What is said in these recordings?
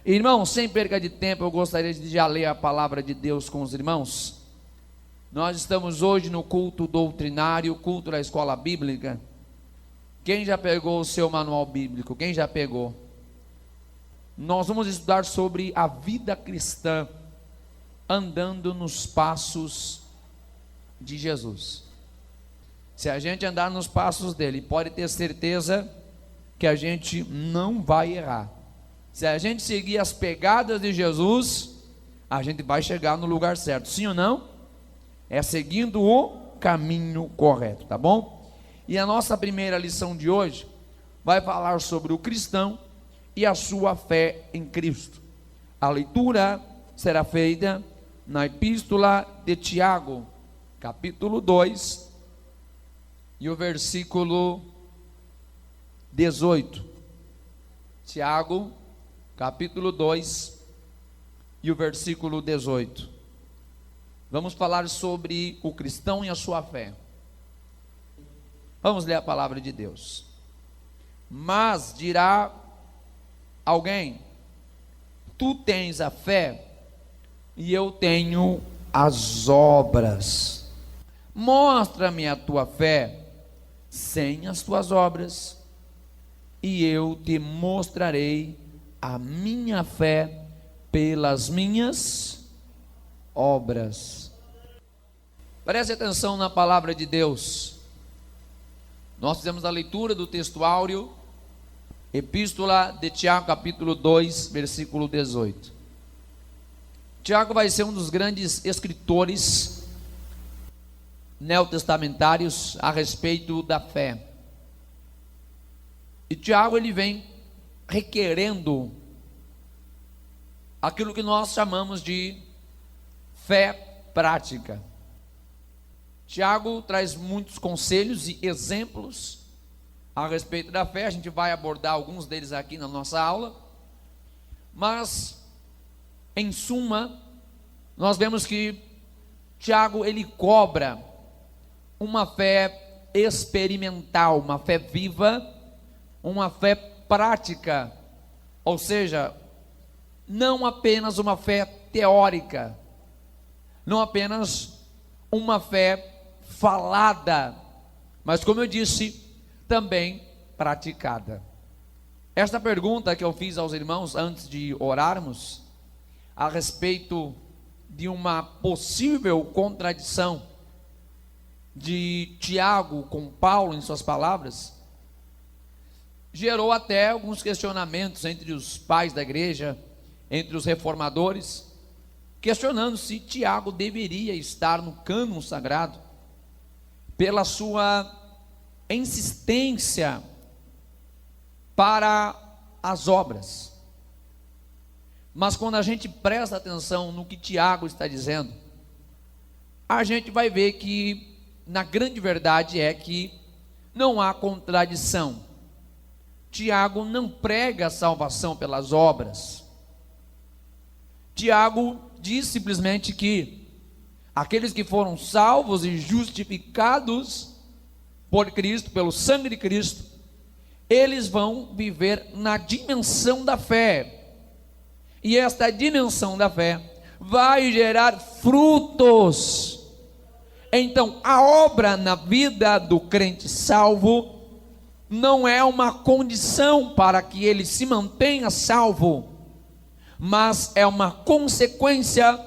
Irmãos, sem perca de tempo, eu gostaria de já ler a palavra de Deus com os irmãos. Nós estamos hoje no culto doutrinário, culto da escola bíblica. Quem já pegou o seu manual bíblico? Quem já pegou? Nós vamos estudar sobre a vida cristã, andando nos passos de Jesus. Se a gente andar nos passos dele, pode ter certeza que a gente não vai errar. Se a gente seguir as pegadas de Jesus, a gente vai chegar no lugar certo. Sim ou não? É seguindo o caminho correto, tá bom? E a nossa primeira lição de hoje vai falar sobre o cristão e a sua fé em Cristo. A leitura será feita na epístola de Tiago, capítulo 2, e o versículo 18. Tiago, capítulo 2, e o versículo 18. Vamos falar sobre o cristão e a sua fé. Vamos ler a palavra de Deus. Mas dirá alguém: tu tens a fé e eu tenho as obras. Mostra-me a tua fé sem as tuas obras, e eu te mostrarei a minha fé pelas minhas obras. Preste atenção na palavra de Deus. Nós fizemos a leitura do texto áureo, epístola de Tiago, capítulo 2, versículo 18. Tiago vai ser um dos grandes escritores neotestamentários a respeito da fé. E Tiago, ele vem requerendo aquilo que nós chamamos de fé prática. Tiago traz muitos conselhos e exemplos a respeito da fé. A gente vai abordar alguns deles aqui na nossa aula, mas em suma, nós vemos que Tiago, ele cobra uma fé experimental, uma fé viva, uma fé prática, ou seja, não apenas uma fé teórica, não apenas uma fé falada, mas, como eu disse, também praticada. Esta pergunta que eu fiz aos irmãos antes de orarmos, a respeito de uma possível contradição de Tiago com Paulo em suas palavras, gerou até alguns questionamentos entre os pais da igreja, entre os reformadores, questionando se Tiago deveria estar no cânon sagrado, pela sua insistência para as obras. Mas quando a gente presta atenção no que Tiago está dizendo, a gente vai ver que, na grande verdade, é que não há contradição. Tiago não prega a salvação pelas obras. Tiago diz simplesmente que aqueles que foram salvos e justificados por Cristo, pelo sangue de Cristo, eles vão viver na dimensão da fé. E esta dimensão da fé vai gerar frutos. Então, a obra na vida do crente salvo não é uma condição para que ele se mantenha salvo, mas é uma consequência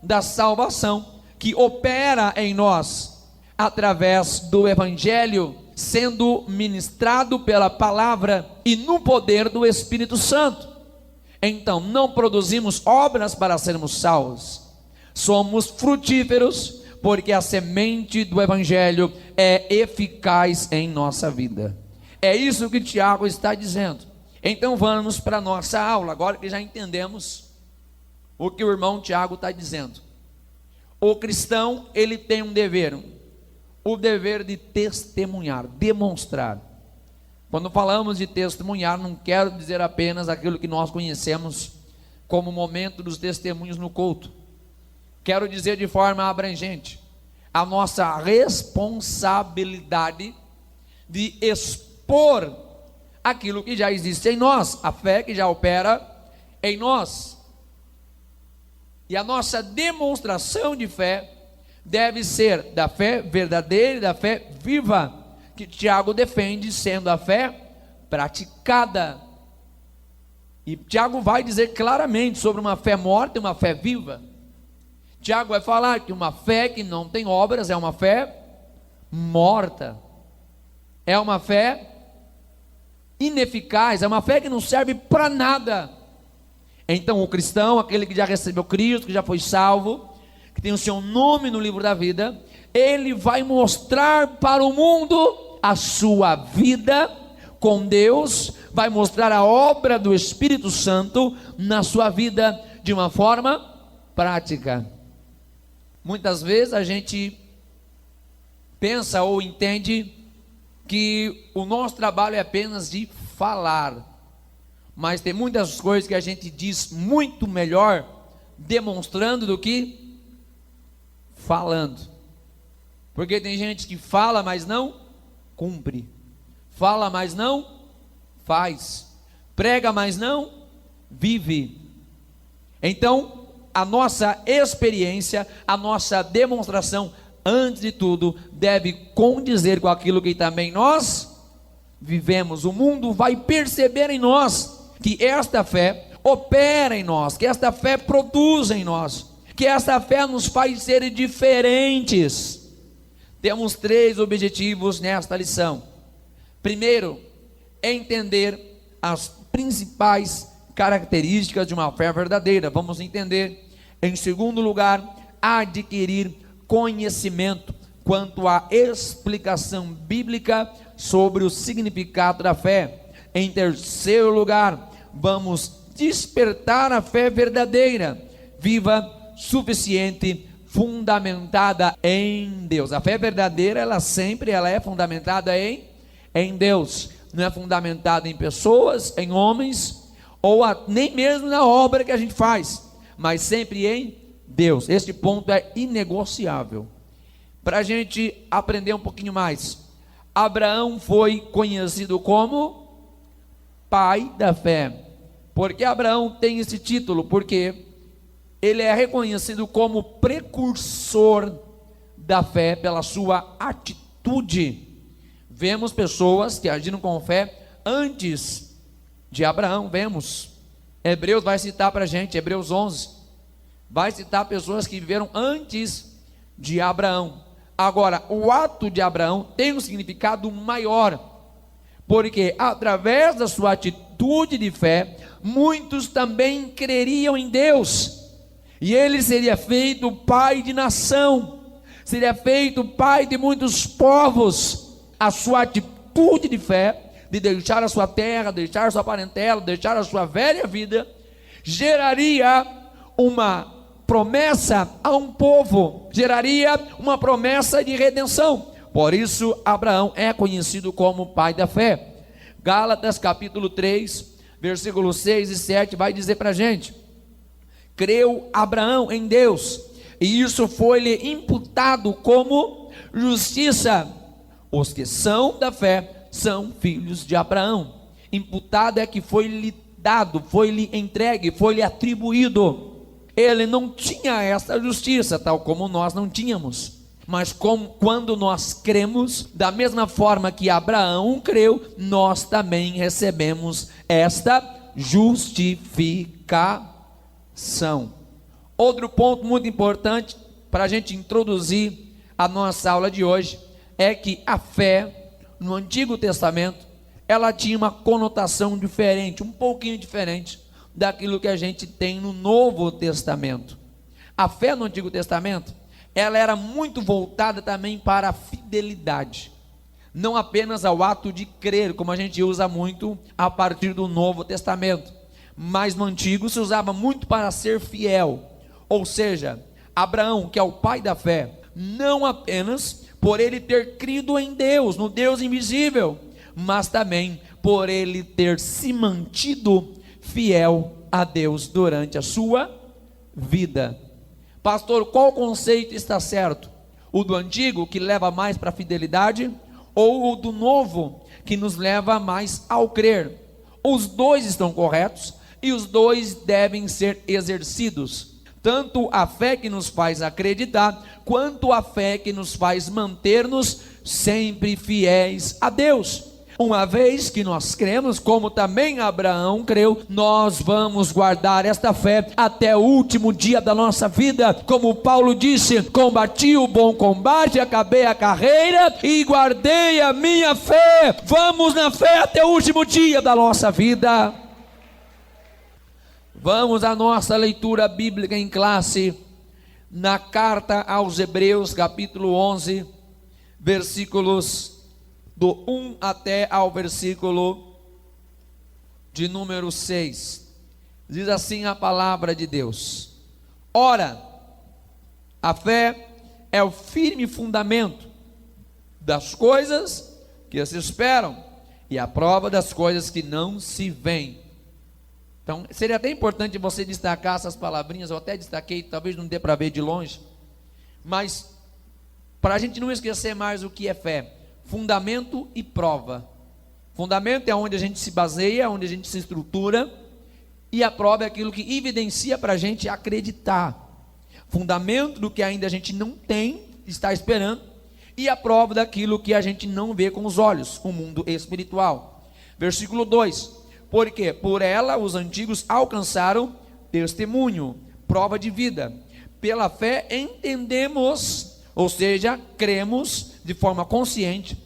da salvação que opera em nós através do Evangelho, sendo ministrado pela palavra e no poder do Espírito Santo. Então, não produzimos obras para sermos salvos, somos frutíferos, porque a semente do Evangelho é eficaz em nossa vida. É isso que Tiago está dizendo. Então vamos para a nossa aula, agora que já entendemos o que o irmão Tiago está dizendo. O cristão, ele tem um dever, o dever de testemunhar, demonstrar. Quando falamos de testemunhar, não quero dizer apenas aquilo que nós conhecemos como o momento dos testemunhos no culto. Quero dizer de forma abrangente a nossa responsabilidade de expor aquilo que já existe em nós, a fé que já opera em nós. E a nossa demonstração de fé deve ser da fé verdadeira e da fé viva, que Tiago defende, sendo a fé praticada. E Tiago vai dizer claramente sobre uma fé morta e uma fé viva. Tiago vai falar que uma fé que não tem obras é uma fé morta, é uma fé ineficaz, é uma fé que não serve para nada. Então o cristão, aquele que já recebeu Cristo, que já foi salvo, que tem o seu nome no livro da vida, ele vai mostrar para o mundo a sua vida com Deus, vai mostrar a obra do Espírito Santo na sua vida de uma forma prática. Muitas vezes a gente pensa ou entende que o nosso trabalho é apenas de falar, mas tem muitas coisas que a gente diz muito melhor demonstrando do que falando, porque tem gente que fala, mas não cumpre, fala, mas não faz, prega, mas não vive. Então, a nossa experiência, a nossa demonstração, antes de tudo, deve condizer com aquilo que também nós vivemos. O mundo vai perceber em nós que esta fé opera em nós, que esta fé produz em nós, que esta fé nos faz ser diferentes. Temos 3 objetivos nesta lição. Primeiro, entender as principais características de uma fé verdadeira. Vamos entender. Em segundo lugar, adquirir conhecimento quanto à explicação bíblica sobre o significado da fé. Em terceiro lugar, vamos despertar a fé verdadeira, viva, suficiente, fundamentada em Deus. A fé verdadeira, ela é fundamentada em Deus, não é fundamentada em pessoas, em homens, ou nem mesmo na obra que a gente faz, mas sempre em Deus. Este ponto é inegociável. Para a gente aprender um pouquinho mais, Abraão foi conhecido como pai da fé. Por que Abraão tem esse título? Porque ele é reconhecido como precursor da fé pela sua atitude. Vemos pessoas que agiram com fé antes de Abraão. Vemos, Hebreus vai citar para a gente, Hebreus 11, vai citar pessoas que viveram antes de Abraão. Agora, o ato de Abraão tem um significado maior, porque através da sua atitude de fé, muitos também creriam em Deus, e ele seria feito pai de nação, seria feito pai de muitos povos. A sua atitude de fé, de deixar a sua terra, deixar a sua parentela, deixar a sua velha vida, geraria uma promessa a um povo, geraria uma promessa de redenção. Por isso Abraão é conhecido como pai da fé. Gálatas capítulo 3, versículos 6 e 7 vai dizer para a gente: creu Abraão em Deus, e isso foi-lhe imputado como justiça. Os que são da fé são filhos de Abraão. Imputado é que foi-lhe dado, foi-lhe entregue, foi-lhe atribuído. Ele não tinha essa justiça, tal como nós não tínhamos. Mas quando nós cremos, da mesma forma que Abraão creu, nós também recebemos esta justificação. Outro ponto muito importante para a gente introduzir a nossa aula de hoje é que a fé no Antigo Testamento, ela tinha uma conotação diferente, um pouquinho diferente daquilo que a gente tem no Novo Testamento. A fé no Antigo Testamento, ela era muito voltada também para a fidelidade, não apenas ao ato de crer, como a gente usa muito a partir do Novo Testamento, mas no Antigo se usava muito para ser fiel. Ou seja, Abraão, que é o pai da fé, não apenas por ele ter crido em Deus, no Deus invisível, mas também por ele ter se mantido fiel a Deus durante a sua vida. Pastor, qual conceito está certo? O do antigo, que leva mais para a fidelidade, ou o do novo, que nos leva mais ao crer? Os dois estão corretos, e os dois devem ser exercidos. Tanto a fé que nos faz acreditar, quanto a fé que nos faz manter-nos sempre fiéis a Deus. Uma vez que nós cremos, como também Abraão creu, nós vamos guardar esta fé até o último dia da nossa vida. Como Paulo disse: combati o bom combate, acabei a carreira e guardei a minha fé. Vamos na fé até o último dia da nossa vida. Vamos à nossa leitura bíblica em classe, na carta aos Hebreus, capítulo 11, versículos do 1 até ao versículo de número 6. Diz assim a palavra de Deus: ora, a fé é o firme fundamento das coisas que se esperam e a prova das coisas que não se veem. Então, seria até importante você destacar essas palavrinhas. Eu até destaquei, talvez não dê para ver de longe, mas para a gente não esquecer mais o que é fé: fundamento e prova. Fundamento é onde a gente se baseia, onde a gente se estrutura, e a prova é aquilo que evidencia para a gente acreditar. Fundamento do que ainda a gente não tem, está esperando, e a prova daquilo que a gente não vê com os olhos, o mundo espiritual. Versículo 2: porque por ela os antigos alcançaram testemunho, prova de vida. Pela fé entendemos, ou seja, cremos de forma consciente.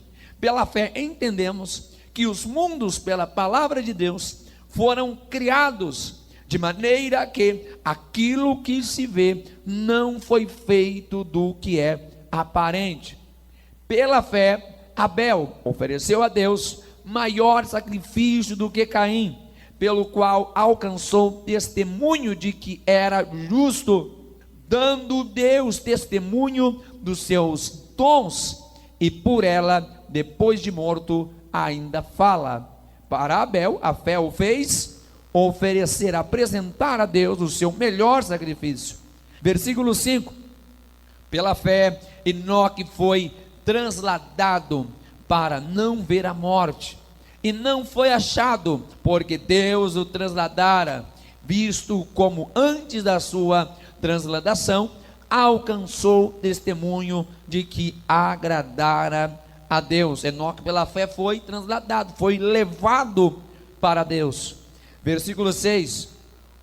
Pela fé entendemos que os mundos, pela palavra de Deus, foram criados, de maneira que aquilo que se vê não foi feito do que é aparente. Pela fé, Abel ofereceu a Deus maior sacrifício do que Caim, pelo qual alcançou testemunho de que era justo, dando Deus testemunho dos seus dons, e por ela, depois de morto, ainda fala. Para Abel, a fé o fez oferecer, apresentar a Deus o seu melhor sacrifício. Versículo 5: pela fé, Enoque foi transladado para não ver a morte, e não foi achado, porque Deus o transladara, visto como antes da sua transladação alcançou testemunho de que agradara a Deus. Enoque pela fé foi transladado, foi levado para Deus. Versículo 6: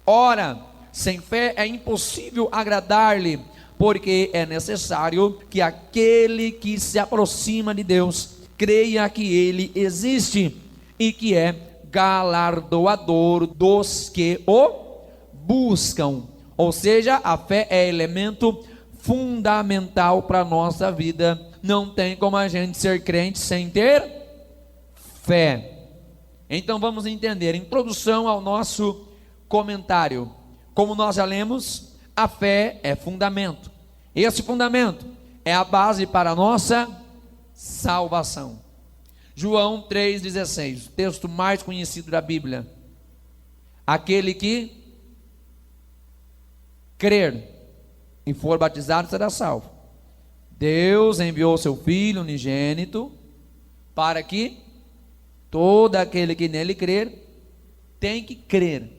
ora, sem fé é impossível agradar-lhe, porque é necessário que aquele que se aproxima de Deus creia que ele existe e que é galardoador dos que o buscam. Ou seja, a fé é elemento fundamental para a nossa vida. Não tem como a gente ser crente sem ter fé. Então vamos entender. Introdução ao nosso comentário. Como nós já lemos, a fé é fundamento. Esse fundamento é a base para a nossa salvação. João 3,16, o texto mais conhecido da Bíblia: aquele que crer e for batizado será salvo. Deus enviou seu Filho unigênito para que todo aquele que nele crer tem que crer.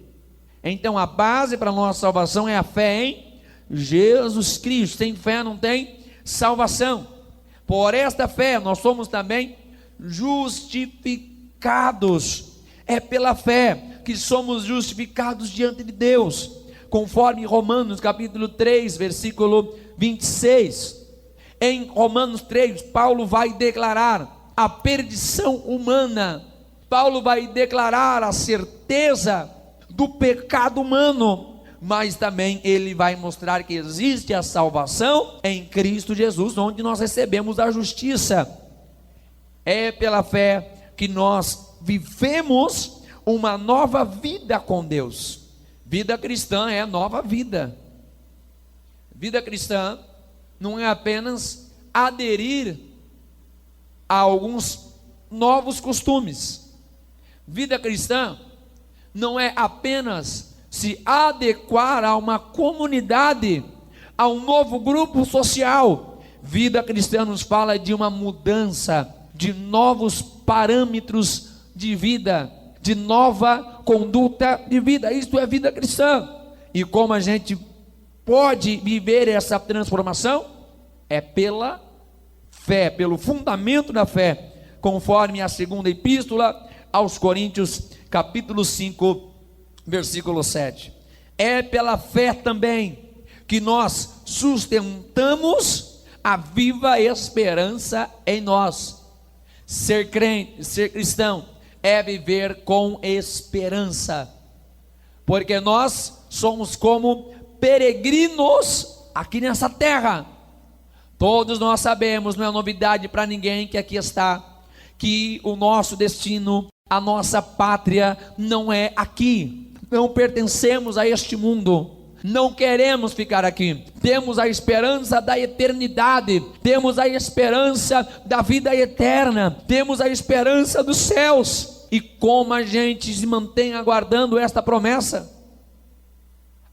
Então a base para a nossa salvação é a fé em Jesus Cristo. Sem fé não tem salvação. Por esta fé nós somos também justificados. É pela fé que somos justificados diante de Deus, conforme Romanos capítulo 3, versículo 26. Em Romanos 3, Paulo vai declarar a perdição humana. Paulo vai declarar a certeza do pecado humano, mas também ele vai mostrar que existe a salvação em Cristo Jesus, onde nós recebemos a justiça. É pela fé que nós vivemos uma nova vida com Deus. Vida cristã é nova vida. Vida cristã não é apenas aderir a alguns novos costumes. Vida cristã não é apenas se adequar a uma comunidade, a um novo grupo social. Vida cristã nos fala de uma mudança, de novos parâmetros de vida. de nova conduta de vida. Isto é vida cristã. E como a gente pode viver essa transformação? É pela fé, pelo fundamento da fé, conforme a segunda epístola aos Coríntios, capítulo 5, versículo 7. É pela fé também que nós sustentamos a viva esperança em nós. Ser crente, ser cristão, é viver com esperança, porque nós somos como peregrinos aqui nessa terra. Todos nós sabemos, não é novidade para ninguém que aqui está, que o nosso destino, a nossa pátria não é aqui. Não pertencemos a este mundo, não queremos ficar aqui. Temos a esperança da eternidade, temos a esperança da vida eterna, temos a esperança dos céus. E como a gente se mantém aguardando esta promessa?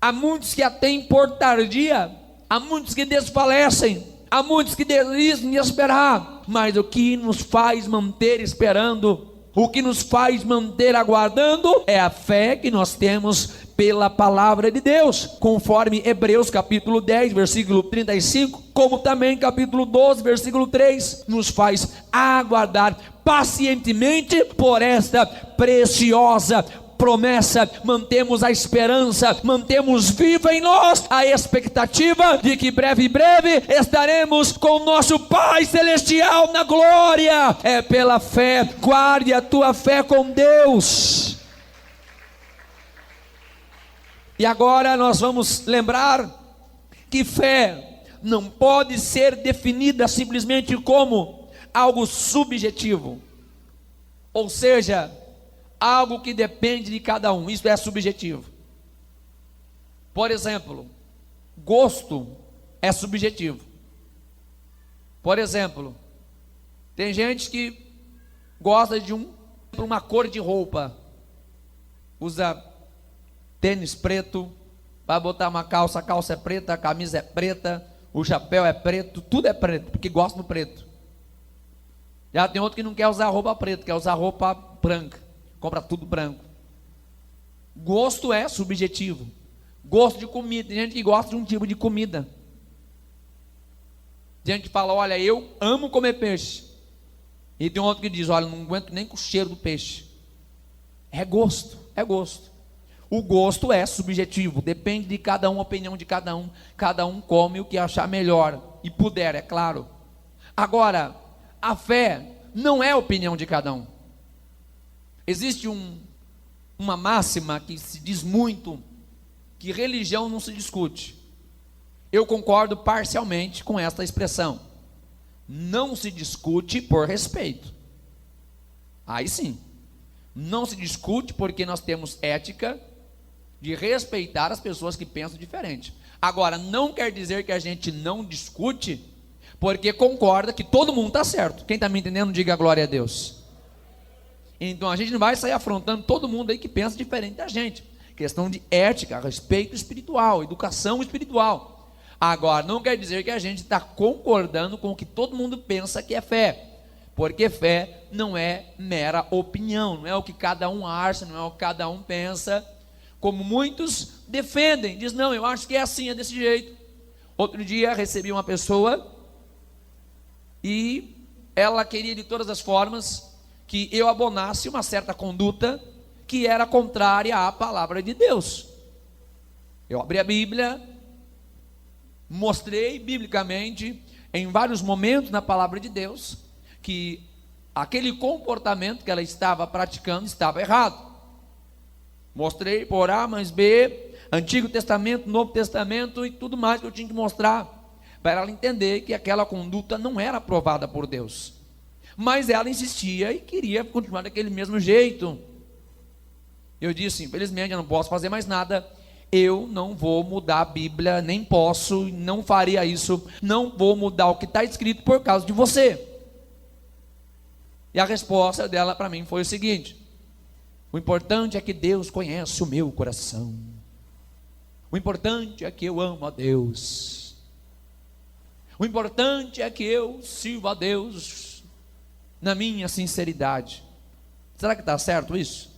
Há muitos que a têm por tardia, há muitos que desfalecem, há muitos que desistem de esperar, mas o que nos faz manter esperando, o que nos faz manter aguardando, é a fé que nós temos pela palavra de Deus, conforme Hebreus capítulo 10, versículo 35, como também capítulo 12, versículo 3, nos faz aguardar pacientemente por esta preciosa promessa. Mantemos a esperança, mantemos viva em nós a expectativa de que breve estaremos com o nosso Pai Celestial na glória. É pela fé. Guarde a tua fé com Deus. E agora nós vamos lembrar que fé não pode ser definida simplesmente como algo subjetivo, ou seja, algo que depende de cada um. Isso é subjetivo. Por exemplo, gosto é subjetivo. Por exemplo, tem gente que gosta de uma cor de roupa, usa tênis preto, vai botar uma calça, a calça é preta, a camisa é preta, o chapéu é preto, tudo é preto, porque gosta do preto. Já tem outro que não quer usar roupa preta, quer usar roupa branca, compra tudo branco. Gosto é subjetivo. Gosto de comida, tem gente que gosta de um tipo de comida. Tem gente que fala, olha, eu amo comer peixe. E tem outro que diz, olha, não aguento nem com o cheiro do peixe. É gosto, é gosto. O gosto é subjetivo, depende de cada um, a opinião de cada um come o que achar melhor, e puder, é claro. Agora, a fé não é a opinião de cada um. Existe uma máxima que se diz muito, que religião não se discute. Eu concordo parcialmente com esta expressão. Não se discute por respeito. Aí sim, não se discute porque nós temos ética de respeitar as pessoas que pensam diferente. Agora, não quer dizer que a gente não discute porque concorda que todo mundo está certo. Quem está me entendendo, diga glória a Deus. Então a gente não vai sair afrontando todo mundo aí que pensa diferente da gente. Questão de ética, respeito espiritual, educação espiritual. Agora, não quer dizer que a gente está concordando com o que todo mundo pensa que é fé. Porque fé não é mera opinião, não é o que cada um acha, não é o que cada um pensa, como muitos defendem. Diz, não, eu acho que é assim, é desse jeito. Outro dia recebi uma pessoa e ela queria de todas as formas que eu abonasse uma certa conduta que era contrária à palavra de Deus. Eu abri a Bíblia, mostrei biblicamente, em vários momentos na palavra de Deus, que aquele comportamento que ela estava praticando estava errado. Mostrei por A mais B, Antigo Testamento, Novo Testamento e tudo mais que eu tinha que mostrar, para ela entender que aquela conduta não era aprovada por Deus. Mas ela insistia e queria continuar daquele mesmo jeito. Eu disse, infelizmente eu não posso fazer mais nada, eu não vou mudar a Bíblia, nem posso, não faria isso, não vou mudar o que está escrito por causa de você. E a resposta dela para mim foi o seguinte: o importante é que Deus conhece o meu coração, o importante é que eu amo a Deus, o importante é que eu sirvo a Deus na minha sinceridade. Será que está certo isso?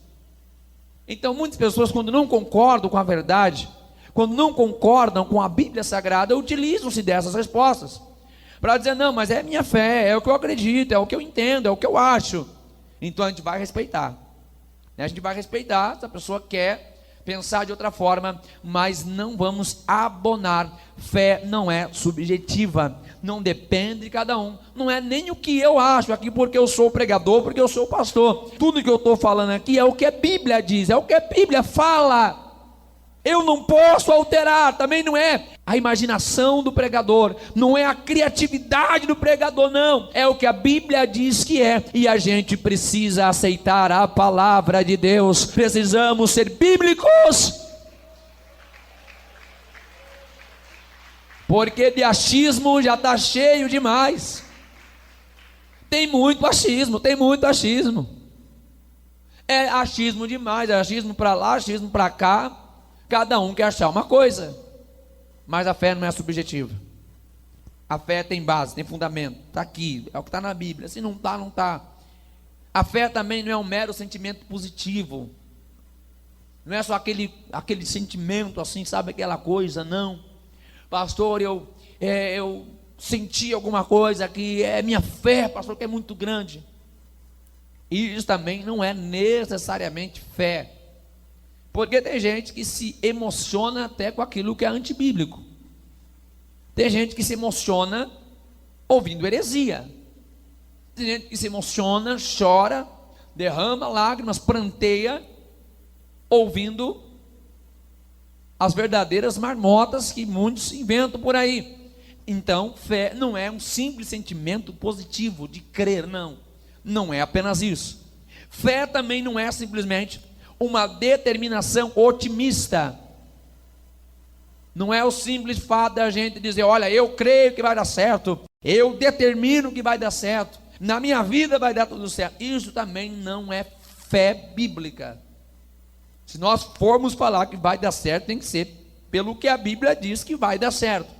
Então muitas pessoas, quando não concordam com a verdade, quando não concordam com a Bíblia Sagrada, utilizam-se dessas respostas para dizer: não, mas é minha fé, é o que eu acredito, é o que eu entendo, é o que eu acho. Então a gente vai respeitar, né? A gente vai respeitar se a pessoa quer pensar de outra forma, mas não vamos abonar. Fé não é subjetiva, não depende de cada um, não é nem o que eu acho aqui porque eu sou pregador, porque eu sou pastor. Tudo que eu estou falando aqui é o que a Bíblia diz, é o que a Bíblia fala. Eu não posso alterar, também não é a imaginação do pregador, não é a criatividade do pregador, não, é o que a Bíblia diz que é, e a gente precisa aceitar a palavra de Deus, precisamos ser bíblicos, porque de achismo já está cheio demais, tem muito achismo, é achismo demais, é achismo para lá, achismo para cá. Cada um quer achar uma coisa, mas a fé não é subjetiva. A fé tem base, tem fundamento, está aqui, é o que está na Bíblia. Se não está, não está. A fé também não é um mero sentimento positivo, não é só aquele sentimento assim, sabe, aquela coisa, não. Pastor, eu senti alguma coisa que é minha fé, pastor, que é muito grande. E isso também não é necessariamente fé. Porque tem gente que se emociona até com aquilo que é antibíblico. Tem gente que se emociona ouvindo heresia. Tem gente que se emociona, chora, derrama lágrimas, pranteia, ouvindo as verdadeiras marmotas que muitos inventam por aí. Então, fé não é um simples sentimento positivo de crer, não. Não é apenas isso. Fé também não é simplesmente uma determinação otimista. Não é o simples fato da gente dizer: olha, eu creio que vai dar certo, eu determino que vai dar certo, na minha vida vai dar tudo certo. Isso também não é fé bíblica. Se nós formos falar que vai dar certo, tem que ser pelo que a Bíblia diz que vai dar certo.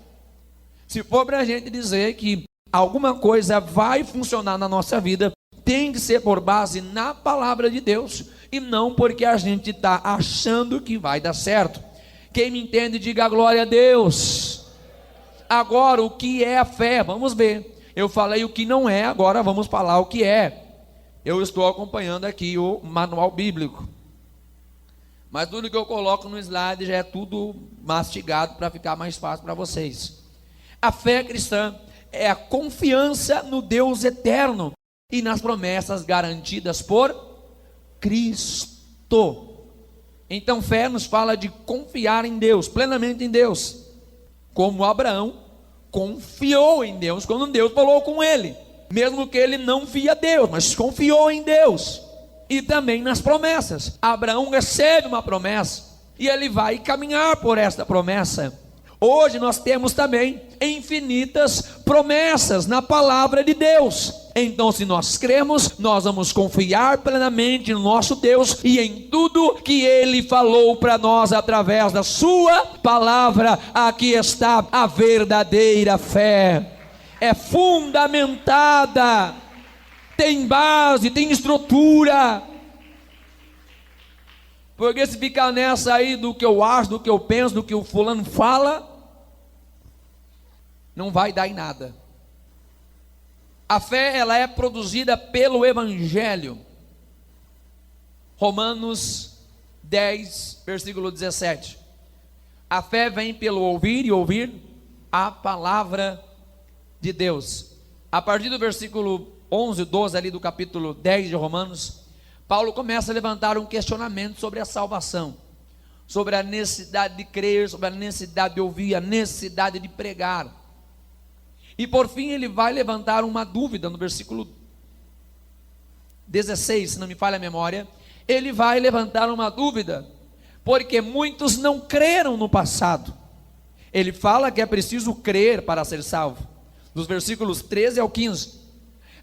Se for para a gente dizer que alguma coisa vai funcionar na nossa vida, tem que ser por base na palavra de Deus, e não porque a gente está achando que vai dar certo. Quem me entende, diga glória a Deus. Agora, o que é a fé? Vamos ver. Eu falei o que não é, agora vamos falar o que é. Eu estou acompanhando aqui o manual bíblico, mas tudo que eu coloco no slide já é tudo mastigado para ficar mais fácil para vocês. A fé cristã é a confiança no Deus eterno e nas promessas garantidas por Cristo. Então fé nos fala de confiar em Deus, plenamente em Deus, como Abraão confiou em Deus quando Deus falou com ele, mesmo que ele não via Deus, mas confiou em Deus. E também nas promessas. Abraão recebe uma promessa e ele vai caminhar por esta promessa. Hoje nós temos também infinitas promessas na palavra de Deus. Então, se nós cremos, nós vamos confiar plenamente no nosso Deus e em tudo que Ele falou para nós através da sua palavra. Aqui está a verdadeira fé. É fundamentada, tem base, tem estrutura. Porque se ficar nessa aí do que eu acho, do que eu penso, do que o fulano fala, não vai dar em nada. A fé, ela é produzida pelo Evangelho. Romanos 10, versículo 17. A fé vem pelo ouvir e ouvir a palavra de Deus. A partir do versículo 11, 12 ali do capítulo 10 de Romanos, Paulo começa a levantar um questionamento sobre a salvação, sobre a necessidade de crer, sobre a necessidade de ouvir, a necessidade de pregar. E por fim ele vai levantar uma dúvida no versículo 16, se não me falha a memória. Ele vai levantar uma dúvida, porque muitos não creram no passado. Ele fala que é preciso crer para ser salvo, dos versículos 13 ao 15.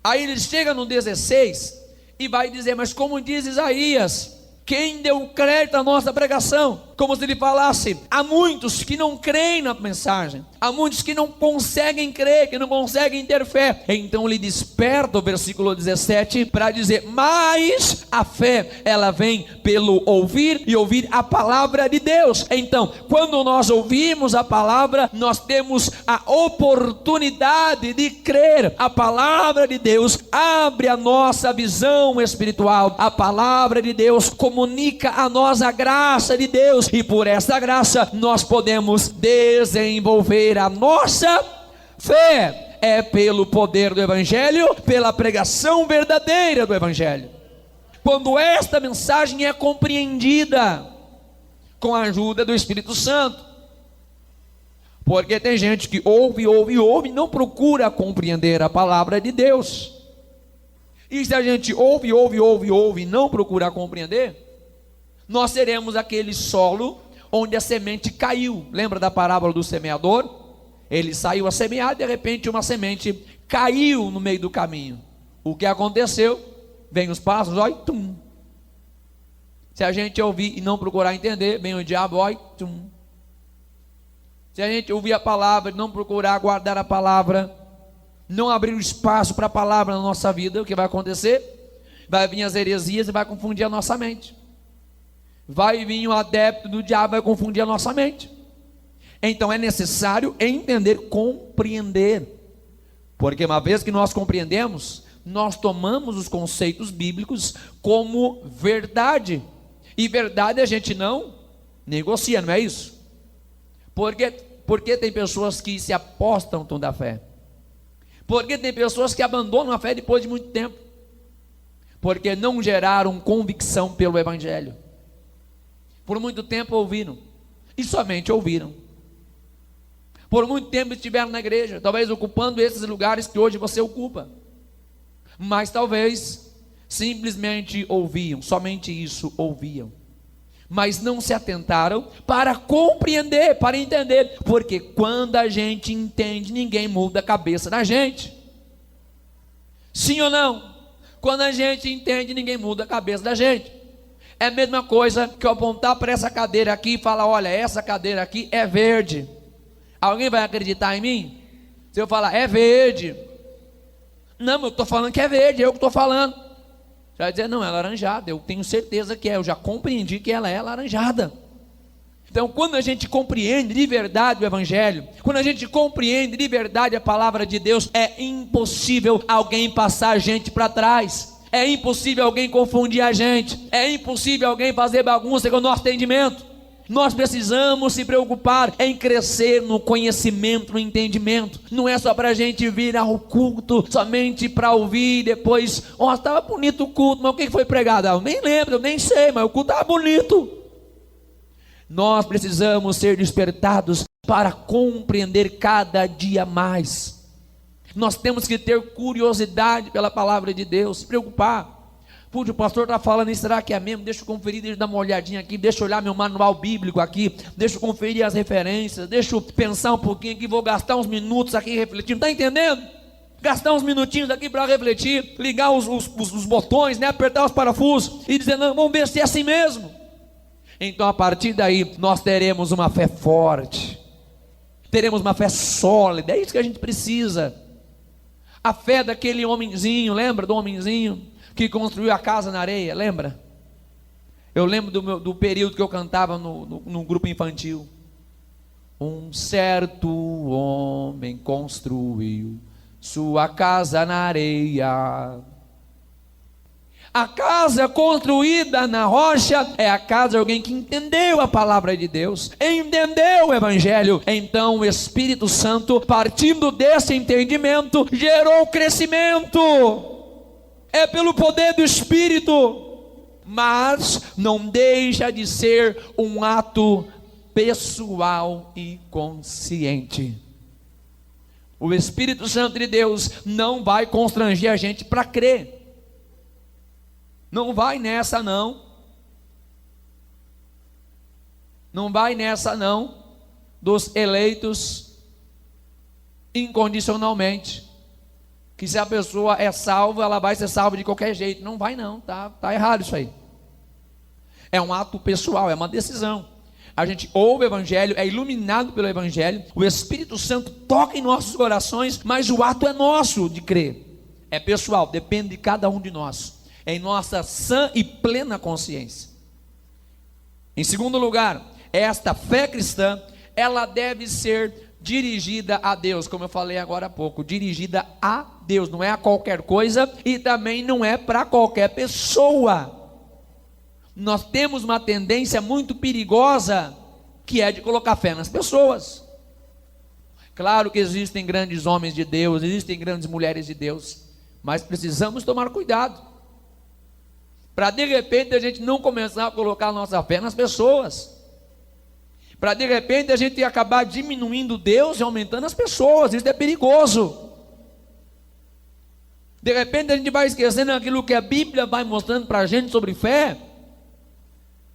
Aí ele chega no 16 e vai dizer: mas como diz Isaías, quem deu crédito à nossa pregação? como se ele falasse: há muitos que não creem na mensagem, há muitos que não conseguem crer, que não conseguem ter fé. Então ele desperta o versículo 17 para dizer: mas a fé, ela vem pelo ouvir, e ouvir a palavra de Deus. Então, quando nós ouvimos a palavra, nós temos a oportunidade de crer. A palavra de Deus abre a nossa visão espiritual. A palavra de Deus comunica a nós a graça de Deus, e por essa graça nós podemos desenvolver a nossa fé. É pelo poder do Evangelho, pela pregação verdadeira do Evangelho. Quando esta mensagem é compreendida com a ajuda do Espírito Santo. Porque tem gente que ouve e não procura compreender a palavra de Deus. E se a gente ouve e não procura compreender, nós seremos aquele solo onde a semente caiu. Lembra da parábola do semeador? Ele saiu a semear, de repente uma semente caiu no meio do caminho. O que aconteceu? Vem os pássaros, ó, e tum. Se a gente ouvir e não procurar entender, vem o diabo, ó, e tum. Se a gente ouvir a palavra e não procurar guardar a palavra, não abrir o espaço para a palavra na nossa vida, o que vai acontecer? Vai vir as heresias e vai confundir a nossa mente. Vai vir o adepto do diabo e vai confundir a nossa mente. Então é necessário entender, compreender. Porque uma vez que nós compreendemos, nós tomamos os conceitos bíblicos como verdade. E verdade a gente não negocia, não é isso? Porque tem pessoas que se aposentam da fé. Porque tem pessoas que abandonam a fé depois de muito tempo. Porque não geraram convicção pelo Evangelho. Por muito tempo ouviram, e somente ouviram. Por muito tempo estiveram na igreja, talvez ocupando esses lugares que hoje você ocupa. Mas talvez simplesmente ouviam, somente isso ouviam. Mas não se atentaram para compreender, para entender. Porque quando a gente entende, ninguém muda a cabeça da gente. Sim ou não? Quando a gente entende, ninguém muda a cabeça da gente. É a mesma coisa que eu apontar para essa cadeira aqui e falar: olha, essa cadeira aqui é verde. Alguém vai acreditar em mim? Se eu falar, é verde. Não, eu estou falando que é verde, eu que estou falando. Você vai dizer, não, é laranjada. Eu tenho certeza que é, eu já compreendi que ela é laranjada. Então, quando a gente compreende de verdade o Evangelho, quando a gente compreende de verdade a palavra de Deus, é impossível alguém passar a gente para trás. É impossível alguém confundir a gente. É impossível alguém fazer bagunça com o nosso entendimento. Nós precisamos se preocupar em crescer no conhecimento, no entendimento. Não é só para a gente vir ao culto, somente para ouvir e depois, ó, estava bonito o culto, mas o que foi pregado? Eu nem lembro, eu nem sei, mas o culto estava bonito. Nós precisamos ser despertados para compreender cada dia mais. Nós temos que ter curiosidade pela palavra de Deus, se preocupar. Puxa, o pastor está falando isso, será que é mesmo? Deixa eu conferir, deixa eu dar uma olhadinha aqui, deixa eu olhar meu manual bíblico aqui, deixa eu conferir as referências, deixa eu pensar um pouquinho aqui, vou gastar uns minutos aqui refletindo, está entendendo? Gastar uns minutinhos aqui para refletir, ligar os botões, né? Apertar os parafusos e dizer, não, vamos ver se é assim mesmo. Então a partir daí nós teremos uma fé forte, teremos uma fé sólida, é isso que a gente precisa. A fé daquele homenzinho, lembra do homenzinho que construiu a casa na areia, lembra? Eu lembro do período que eu cantava no grupo infantil. Um certo homem construiu sua casa na areia. A casa construída na rocha é a casa de alguém que entendeu a palavra de Deus, entendeu o Evangelho. Então o Espírito Santo, partindo desse entendimento, gerou crescimento. É pelo poder do Espírito, mas não deixa de ser um ato pessoal e consciente. O Espírito Santo de Deus não vai constranger a gente para crer. Não vai nessa não. Não vai nessa não dos eleitos incondicionalmente. Que se a pessoa é salva, ela vai ser salva de qualquer jeito. Não vai não, tá errado isso aí. É um ato pessoal, é uma decisão. a gente ouve o Evangelho, é iluminado pelo Evangelho, o Espírito Santo toca em nossos corações, mas o ato é nosso de crer, é pessoal, depende de cada um de nós, em nossa sã e plena consciência. Em segundo lugar, esta fé cristã, ela deve ser dirigida a Deus, como eu falei agora há pouco, dirigida a Deus, não é a qualquer coisa e também não é para qualquer pessoa. Nós temos uma tendência muito perigosa, que é de colocar fé nas pessoas. Claro que existem grandes homens de Deus, existem grandes mulheres de Deus, mas precisamos tomar cuidado, para de repente a gente não começar a colocar a nossa fé nas pessoas, para de repente a gente acabar diminuindo Deus e aumentando as pessoas. Isso é perigoso. De repente a gente vai esquecendo aquilo que a Bíblia vai mostrando para a gente sobre fé,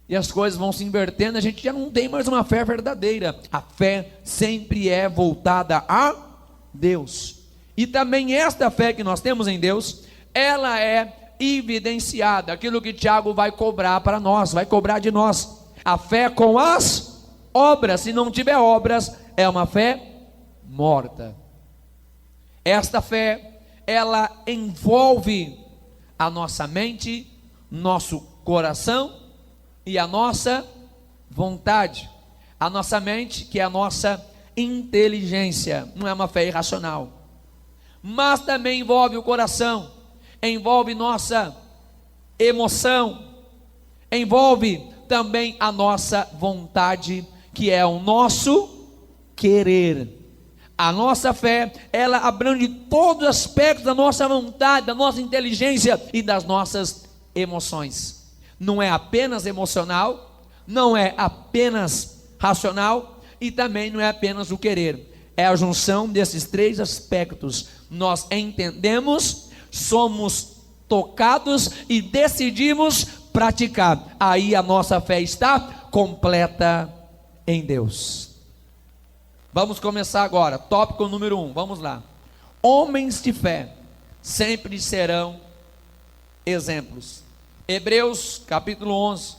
e as coisas vão se invertendo, a gente já não tem mais uma fé verdadeira. A fé sempre é voltada a Deus, e também esta fé que nós temos em Deus, ela é evidenciada, aquilo que Tiago vai cobrar para nós, vai cobrar de nós, a fé com as obras. Se não tiver obras, é uma fé morta. Esta fé, ela envolve a nossa mente, nosso coração e a nossa vontade. A nossa mente, que é a nossa inteligência, não é uma fé irracional, mas também envolve o coração, envolve nossa emoção, envolve também a nossa vontade, que é o nosso querer. A nossa fé, ela abrange todos os aspectos da nossa vontade, da nossa inteligência e das nossas emoções. Não é apenas emocional, não é apenas racional e também não é apenas o querer. É a junção desses três aspectos. Nós entendemos, somos tocados e decidimos praticar. Aí a nossa fé está completa em Deus. Vamos começar agora, tópico número 1, vamos lá. Homens de fé sempre serão exemplos. Hebreus capítulo 11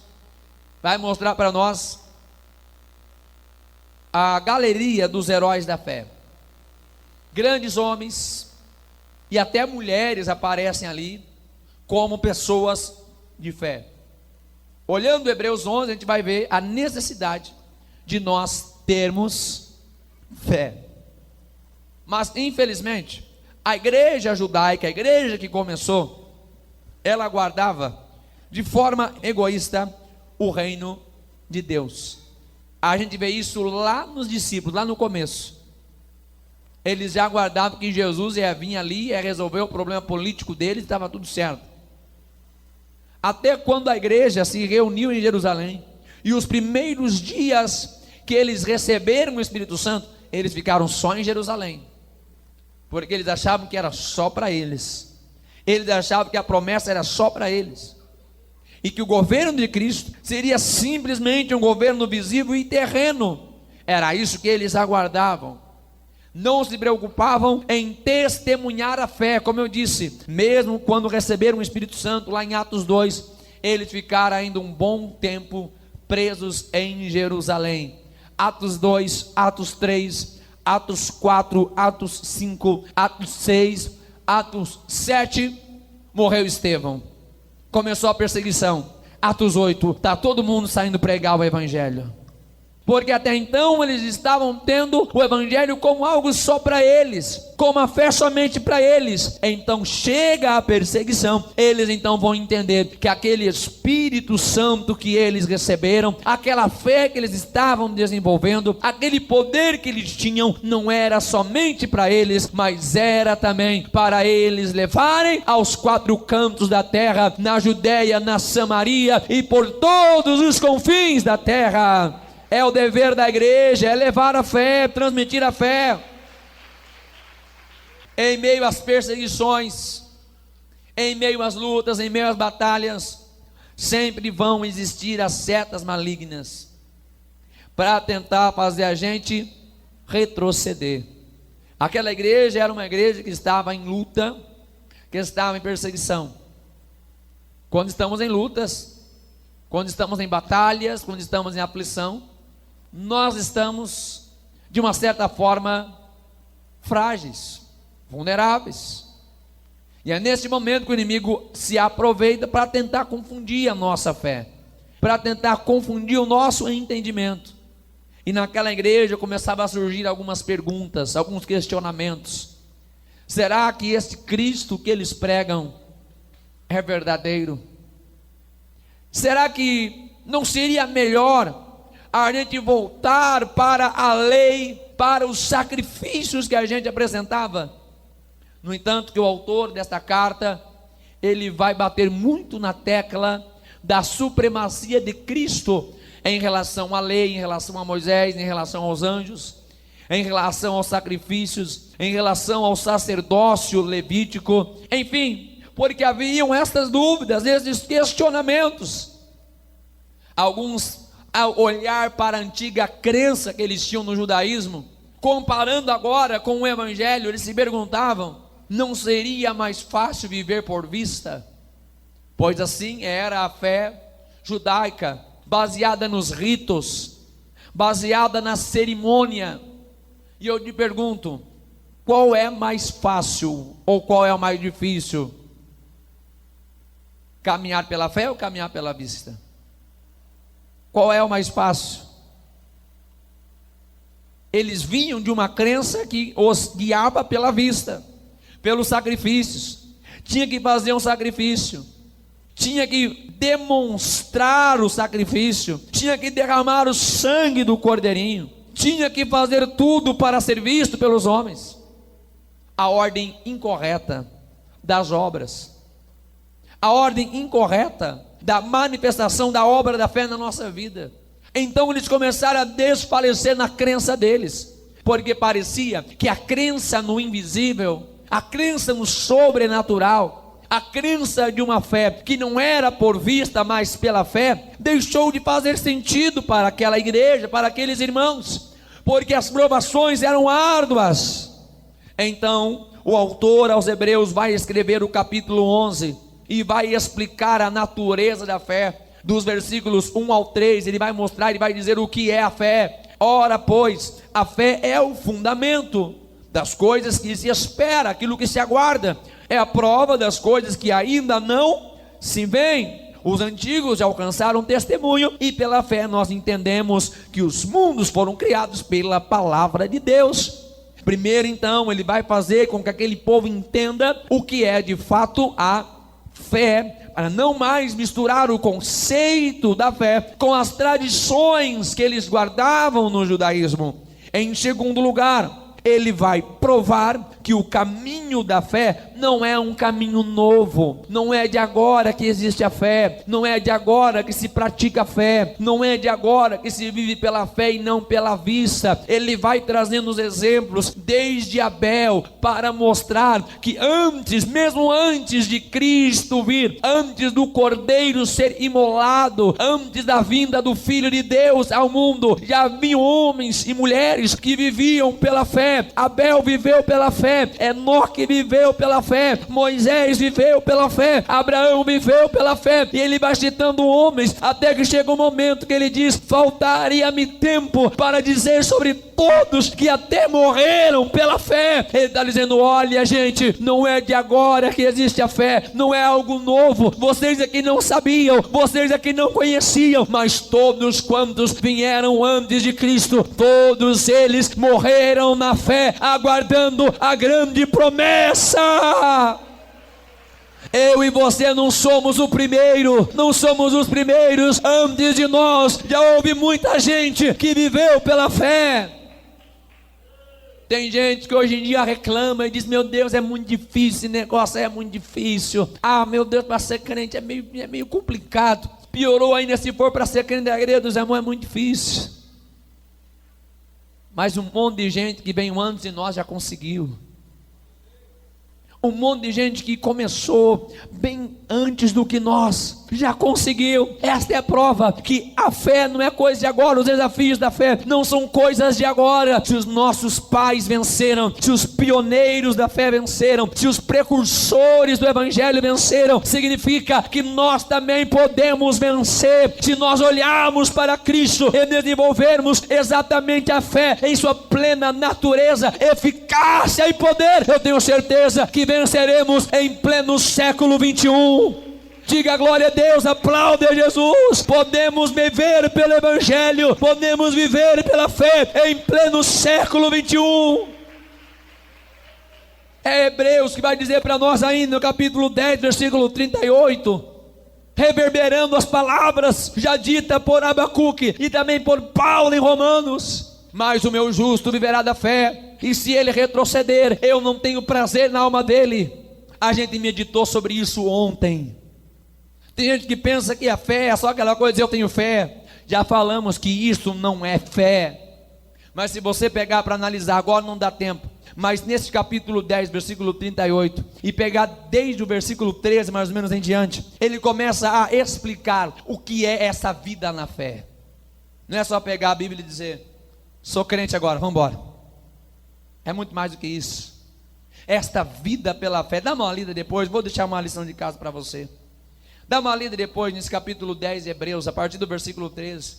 vai mostrar para nós a galeria dos heróis da fé. Grandes homens e até mulheres aparecem ali como pessoas de fé. Olhando Hebreus 11, a gente vai ver a necessidade de nós termos fé. Mas infelizmente, a igreja judaica, a igreja que começou, ela guardava de forma egoísta o reino de Deus. A gente vê isso lá nos discípulos, lá no começo. Eles já aguardavam que Jesus ia vir ali, ia resolver o problema político deles, estava tudo certo. Até quando a igreja se reuniu em Jerusalém, e os primeiros dias que eles receberam o Espírito Santo, eles ficaram só em Jerusalém, porque eles achavam que era só para eles. Eles achavam que a promessa era só para eles, e que o governo de Cristo seria simplesmente um governo visível e terreno. Era isso que eles aguardavam. Não se preocupavam em testemunhar a fé. Como eu disse, mesmo quando receberam o Espírito Santo, lá em Atos 2, eles ficaram ainda um bom tempo presos em Jerusalém. Atos 2, Atos 3, Atos 4, Atos 5, Atos 6, Atos 7, morreu Estevão. Começou a perseguição. Atos 8, está todo mundo saindo pregar o Evangelho. Porque até então eles estavam tendo o Evangelho como algo só para eles, como a fé somente para eles. Então chega a perseguição, eles então vão entender que aquele Espírito Santo que eles receberam, aquela fé que eles estavam desenvolvendo, aquele poder que eles tinham, não era somente para eles, mas era também para eles levarem aos quatro cantos da terra, na Judéia, na Samaria e por todos os confins da terra. É o dever da igreja, é levar a fé, transmitir a fé. Em meio às perseguições, em meio às lutas, em meio às batalhas, sempre vão existir as setas malignas para tentar fazer a gente retroceder. Aquela igreja era uma igreja que estava em luta, que estava em perseguição. Quando estamos em lutas, quando estamos em batalhas, quando estamos em aflição, nós estamos, de uma certa forma, frágeis, vulneráveis. E é nesse momento que o inimigo se aproveita para tentar confundir a nossa fé, para tentar confundir o nosso entendimento. E naquela igreja começava a surgir algumas perguntas, alguns questionamentos. Será que esse Cristo que eles pregam é verdadeiro? Será que não seria melhor a gente voltar para a lei, para os sacrifícios que a gente apresentava? No entanto, que o autor desta carta, ele vai bater muito na tecla da supremacia de Cristo em relação à lei, em relação a Moisés, em relação aos anjos, em relação aos sacrifícios, em relação ao sacerdócio levítico, enfim, porque haviam estas dúvidas, esses questionamentos. Alguns, ao olhar para a antiga crença que eles tinham no judaísmo, comparando agora com o evangelho, eles se perguntavam: não seria mais fácil viver por vista? Pois assim era a fé judaica, baseada nos ritos, baseada na cerimônia. E eu te pergunto, qual é mais fácil ou qual é o mais difícil? Caminhar pela fé ou caminhar pela vista? Qual é o mais fácil? Eles vinham de uma crença que os guiava pela vista, pelos sacrifícios. Tinha que fazer um sacrifício, tinha que demonstrar o sacrifício, tinha que derramar o sangue do cordeirinho, tinha que fazer tudo para ser visto pelos homens. A ordem incorreta das obras, a ordem incorreta da manifestação da obra da fé na nossa vida. Então eles começaram a desfalecer na crença deles, porque parecia que a crença no invisível, a crença no sobrenatural, a crença de uma fé que não era por vista, mas pela fé, deixou de fazer sentido para aquela igreja, para aqueles irmãos, porque as provações eram árduas. Então o autor aos Hebreus vai escrever o capítulo 11 e vai explicar a natureza da fé, dos versículos 1 ao 3, ele vai mostrar, ele vai dizer o que é a fé. Ora, pois, a fé é o fundamento das coisas que se espera, aquilo que se aguarda, é a prova das coisas que ainda não se veem. Os antigos já alcançaram testemunho, e pela fé nós entendemos que os mundos foram criados pela palavra de Deus. Primeiro, então, ele vai fazer com que aquele povo entenda o que é de fato a fé, para não mais misturar o conceito da fé com as tradições que eles guardavam no judaísmo. Em segundo lugar, ele vai provar que o caminho da fé não é um caminho novo, não é de agora que existe a fé, não é de agora que se pratica a fé, não é de agora que se vive pela fé e não pela vista. Ele vai trazendo os exemplos desde Abel, para mostrar que antes, mesmo antes de Cristo vir, antes do cordeiro ser imolado, antes da vinda do Filho de Deus ao mundo, já haviam homens e mulheres que viviam pela fé. Abel viveu pela fé, Enoque viveu pela fé, Moisés viveu pela fé, Abraão viveu pela fé, e ele vai citando homens, até que chega um momento que ele diz: faltaria-me tempo para dizer sobre todos que até morreram pela fé. Ele está dizendo: olha, gente, não é de agora que existe a fé, não é algo novo, vocês aqui não sabiam, vocês aqui não conheciam, mas todos quantos vieram antes de Cristo, todos eles morreram na fé, aguardando a grande promessa. Eu e você não somos o primeiro, não somos os primeiros. Antes de nós já houve muita gente que viveu pela fé. Tem gente que hoje em dia reclama e diz: meu Deus, é muito difícil, esse negócio é muito difícil. Ah, meu Deus, para ser crente é meio complicado. Piorou ainda se for para ser crente da igreja dos irmãos, é muito difícil. Mas um monte de gente que veio antes de nós já conseguiu. um monte de gente que começou bem antes do que nós, já conseguiu. Esta é a prova que a fé não é coisa de agora. Os desafios da fé não são coisas de agora. Se os nossos pais venceram, se os pioneiros da fé venceram, se os precursores do evangelho venceram, significa que nós também podemos vencer, se nós olharmos para Cristo e desenvolvermos exatamente a fé em sua plena natureza, eficácia e poder. Eu tenho certeza que venceremos em pleno século 21. Diga glória a Deus, aplaude a Jesus. Podemos viver pelo evangelho, podemos viver pela fé em pleno século 21. É Hebreus que vai dizer para nós ainda no capítulo 10, versículo 38, reverberando as palavras já ditas por Abacuque e também por Paulo em Romanos: mas o meu justo viverá da fé, e se ele retroceder, eu não tenho prazer na alma dele. A gente meditou sobre isso ontem. Tem gente que pensa que a fé é só aquela coisa de eu tenho fé. Já falamos que isso não é fé. Mas se você pegar para analisar, agora não dá tempo, mas nesse capítulo 10, versículo 38, e pegar desde o versículo 13 mais ou menos em diante, ele começa a explicar o que é essa vida na fé. Não é só pegar a Bíblia e dizer: sou crente agora, vamos embora. É muito mais do que isso. Esta vida pela fé, dá uma lida depois, vou deixar uma lição de casa para você. Dá uma lida depois nesse capítulo 10 de Hebreus, a partir do versículo 13.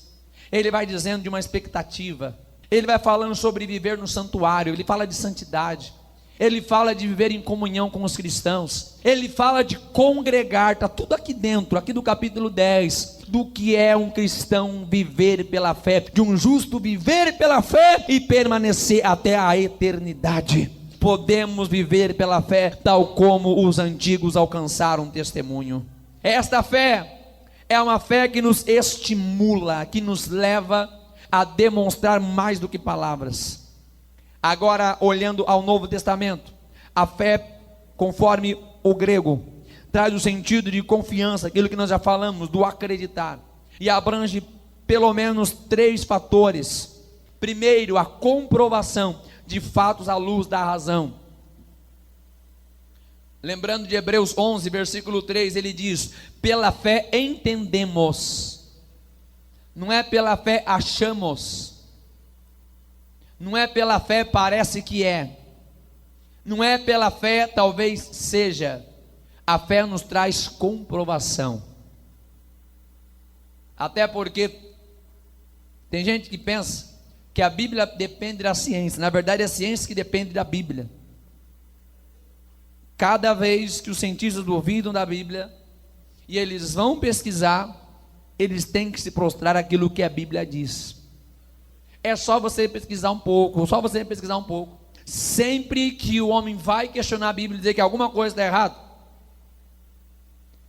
Ele vai dizendo de uma expectativa. Ele vai falando sobre viver no santuário. Ele fala de santidade. Ele fala de viver em comunhão com os cristãos. Ele fala de congregar. Está tudo aqui dentro, aqui do capítulo 10, do que é um cristão viver pela fé, de um justo viver pela fé e permanecer até a eternidade. Podemos viver pela fé tal como os antigos alcançaram testemunho. Esta fé é uma fé que nos estimula, que nos leva a demonstrar mais do que palavras. Agora, olhando ao Novo Testamento, a fé, conforme o grego, traz o sentido de confiança, aquilo que nós já falamos, do acreditar, e abrange pelo menos 3 fatores. Primeiro, a comprovação de fatos à luz da razão. Lembrando de Hebreus 11, versículo 3, ele diz: pela fé entendemos. Não é pela fé achamos. Não é pela fé parece que é. Não é pela fé talvez seja. A fé nos traz comprovação. Até porque tem gente que pensa que a Bíblia depende da ciência. Na verdade é a ciência que depende da Bíblia. Cada vez que os cientistas duvidam da Bíblia e eles vão pesquisar, eles têm que se prostrar aquilo que a Bíblia diz. É só você pesquisar um pouco, Sempre que o homem vai questionar a Bíblia e dizer que alguma coisa está errada,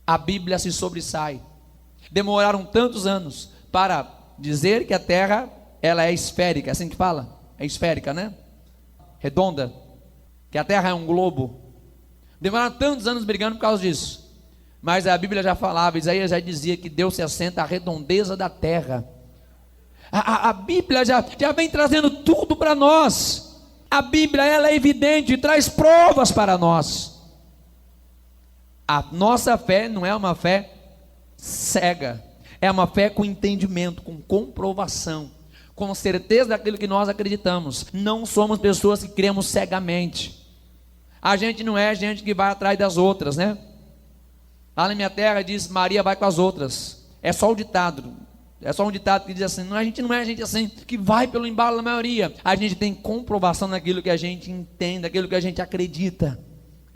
a Bíblia se sobressai. Demoraram tantos anos para dizer que a Terra, ela é esférica, assim que fala? É esférica, né? Redonda. Que a Terra é um globo. Demoraram tantos anos brigando por causa disso. Mas a Bíblia já falava, Isaías já dizia que Deus se assenta à redondeza da terra. A Bíblia já vem trazendo tudo para nós. A Bíblia, ela é evidente, traz provas para nós. A nossa fé não é uma fé cega, é uma fé com entendimento, com comprovação, com certeza daquilo que nós acreditamos. Não somos pessoas que cremos cegamente. A gente não é gente que vai atrás das outras, né? Lá na minha terra diz: Maria vai com as outras. É só um ditado que diz assim. A gente não é gente assim que vai pelo embalo da maioria. A gente tem comprovação naquilo que a gente entende, naquilo que a gente acredita.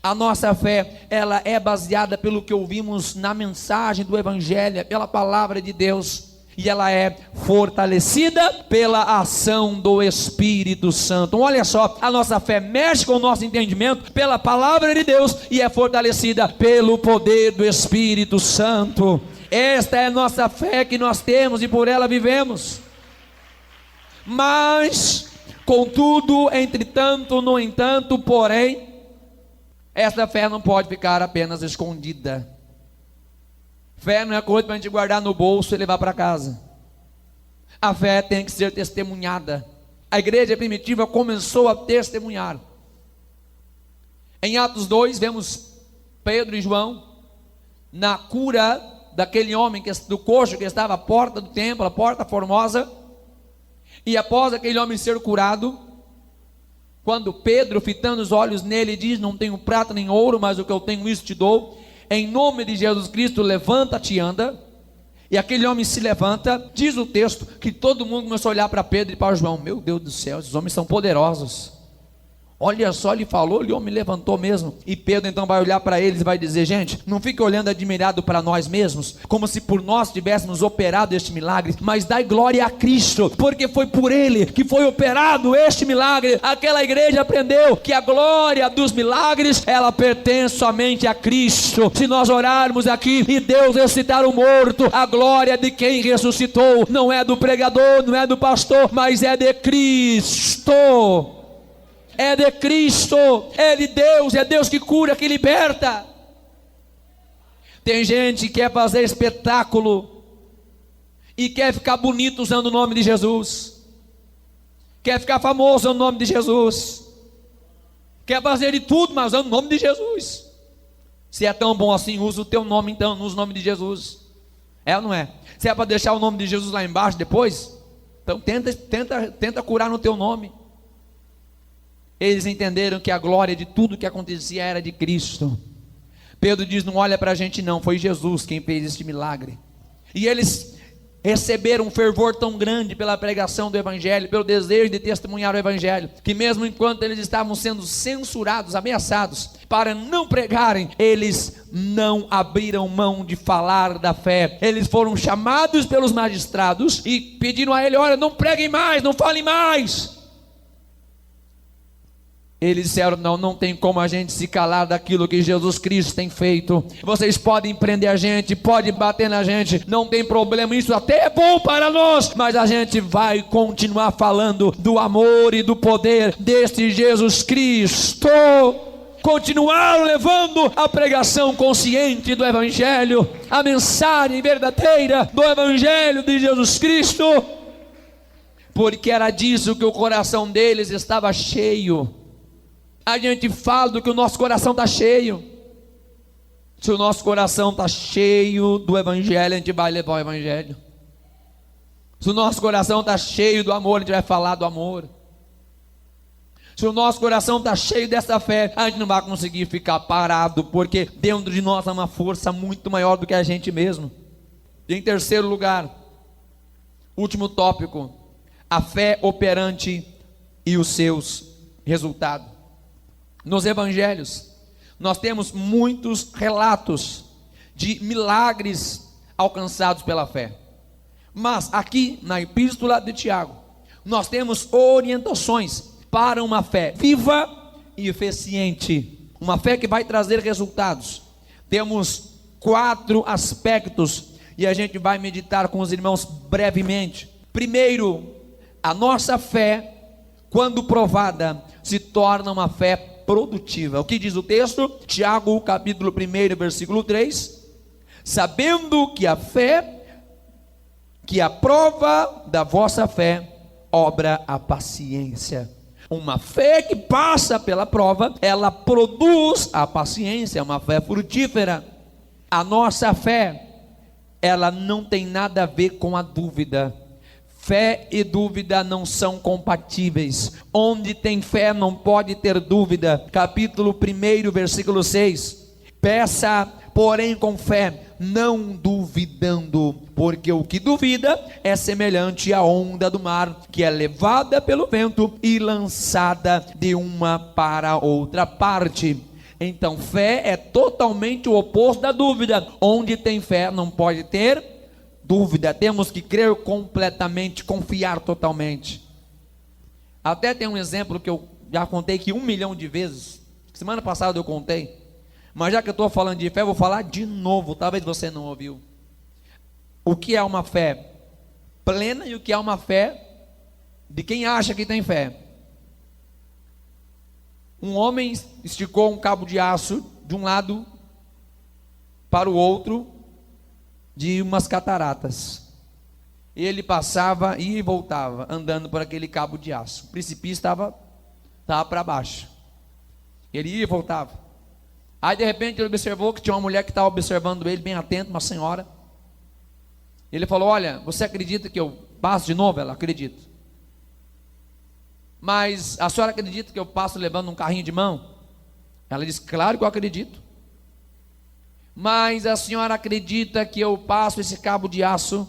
A nossa fé, ela é baseada pelo que ouvimos na mensagem do Evangelho, pela palavra de Deus. E ela é fortalecida pela ação do Espírito Santo. Então, olha só, a nossa fé mexe com o nosso entendimento pela palavra de Deus e é fortalecida pelo poder do Espírito Santo. Esta é a nossa fé que nós temos e por ela vivemos. Mas, contudo, entretanto, no entanto, porém, esta fé não pode ficar apenas escondida. Fé não é coisa para a gente guardar no bolso e levar para casa. A fé tem que ser testemunhada. A igreja primitiva começou a testemunhar. Em Atos 2, vemos Pedro e João na cura daquele homem, do coxo que estava à porta do templo, a porta formosa. E após aquele homem ser curado, quando Pedro, fitando os olhos nele, diz: não tenho prata nem ouro, mas o que eu tenho isso te dou, em nome de Jesus Cristo, levanta-te e anda. E aquele homem se levanta. Diz o texto que todo mundo começou a olhar para Pedro e para João. Meu Deus do céu, esses homens são poderosos. Olha só, ele falou, o homem levantou mesmo. E Pedro então vai olhar para eles e vai dizer: gente, não fique olhando admirado para nós mesmos, como se por nós tivéssemos operado este milagre, mas dai glória a Cristo, porque foi por ele que foi operado este milagre. Aquela igreja aprendeu que a glória dos milagres, ela pertence somente a Cristo. Se nós orarmos aqui e Deus ressuscitar o morto, a glória de quem ressuscitou não é do pregador, não é do pastor, mas é de Cristo. É de Cristo, é de Deus, é Deus que cura, que liberta. Tem gente que quer fazer espetáculo e quer ficar bonito usando o nome de Jesus, quer ficar famoso usando o nome de Jesus, quer fazer de tudo, mas usando o nome de Jesus. Se é tão bom assim, usa o teu nome então, não usa o nome de Jesus. É ou não é? Se é para deixar o nome de Jesus lá embaixo depois, então tenta curar no teu nome. Eles entenderam que a glória de tudo que acontecia era de Cristo. Pedro diz: não olha para a gente não, foi Jesus quem fez este milagre. E eles receberam um fervor tão grande pela pregação do Evangelho, pelo desejo de testemunhar o Evangelho, que mesmo enquanto eles estavam sendo censurados, ameaçados para não pregarem, eles não abriram mão de falar da fé. Eles foram chamados pelos magistrados e pediram a ele: olha, não preguem mais, não falem mais. Eles disseram: não tem como a gente se calar daquilo que Jesus Cristo tem feito. Vocês podem prender a gente, podem bater na gente, não tem problema, isso até é bom para nós, mas a gente vai continuar falando do amor e do poder deste Jesus Cristo. Continuar levando a pregação consciente do Evangelho, a mensagem verdadeira do Evangelho de Jesus Cristo, porque era disso que o coração deles estava cheio. A gente fala do que o nosso coração está cheio. Se o nosso coração está cheio do Evangelho, a gente vai levar o Evangelho. Se o nosso coração está cheio do amor, a gente vai falar do amor. Se o nosso coração está cheio dessa fé, a gente não vai conseguir ficar parado, porque dentro de nós há uma força muito maior do que a gente mesmo. E em terceiro lugar, último tópico, a fé operante e os seus resultados. Nos evangelhos, nós temos muitos relatos de milagres alcançados pela fé. Mas aqui na epístola de Tiago, nós temos orientações para uma fé viva e eficiente. Uma fé que vai trazer resultados. Temos 4 aspectos e a gente vai meditar com os irmãos brevemente. Primeiro, a nossa fé, quando provada, se torna uma fé produtiva. O que diz o texto? Tiago, capítulo 1, versículo 3: sabendo que a fé, que a prova da vossa fé, obra a paciência. Uma fé que passa pela prova, ela produz a paciência, uma fé frutífera. A nossa fé, ela não tem nada a ver com a dúvida. Fé e dúvida não são compatíveis. Onde tem fé não pode ter dúvida. Capítulo 1, versículo 6: peça, porém com fé, não duvidando, porque o que duvida é semelhante à onda do mar, que é levada pelo vento e lançada de uma para outra parte. Então fé é totalmente o oposto da dúvida. Onde tem fé não pode ter dúvida. Temos que crer completamente, confiar totalmente. Até tem um exemplo que eu já contei aqui 1 milhão de vezes. Semana passada eu contei, mas já que eu estou falando de fé, eu vou falar de novo, talvez você não ouviu. O que é uma fé plena e o que é uma fé de quem acha que tem fé. Um homem esticou um cabo de aço de um lado para o outro de umas cataratas. Ele passava e voltava, andando por aquele cabo de aço. O precipício estava para baixo. Ele ia e voltava. Aí de repente ele observou que tinha uma mulher que estava observando ele bem atento, uma senhora. Ele falou: olha, você acredita que eu passo de novo? Ela: acredito. Mas a senhora acredita que eu passo levando um carrinho de mão? Ela disse: claro que eu acredito. Mas a senhora acredita que eu passo esse cabo de aço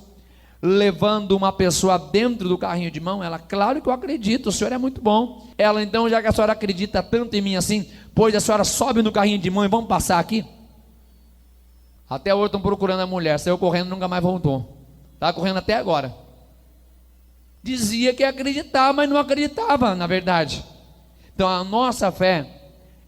levando uma pessoa dentro do carrinho de mão? Ela: claro que eu acredito, o senhor é muito bom. Ela: então, já que a senhora acredita tanto em mim assim, pois a senhora sobe no carrinho de mão e vamos passar aqui? Até hoje estão procurando a mulher, saiu correndo e nunca mais voltou. Está correndo até agora. Dizia que acreditava, mas não acreditava, na verdade. Então a nossa fé,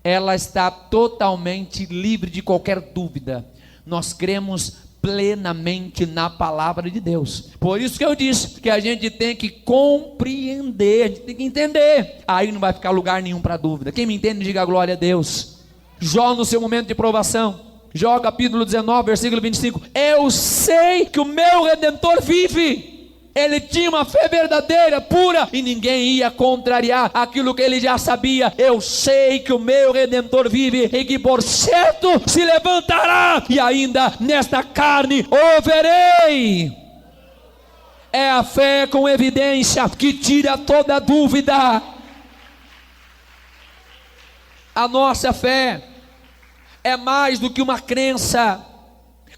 ela está totalmente livre de qualquer dúvida. Nós cremos plenamente na palavra de Deus. Por isso que eu disse que a gente tem que compreender, a gente tem que entender. Aí não vai ficar lugar nenhum para dúvida. Quem me entende, diga glória a Deus. Jó, no seu momento de provação, Jó capítulo 19, versículo 25: eu sei que o meu Redentor vive. Ele tinha uma fé verdadeira, pura, e ninguém ia contrariar aquilo que ele já sabia. Eu sei que o meu Redentor vive e que por certo se levantará, e ainda nesta carne o verei. É a fé com evidência que tira toda dúvida. A nossa fé é mais do que uma crença,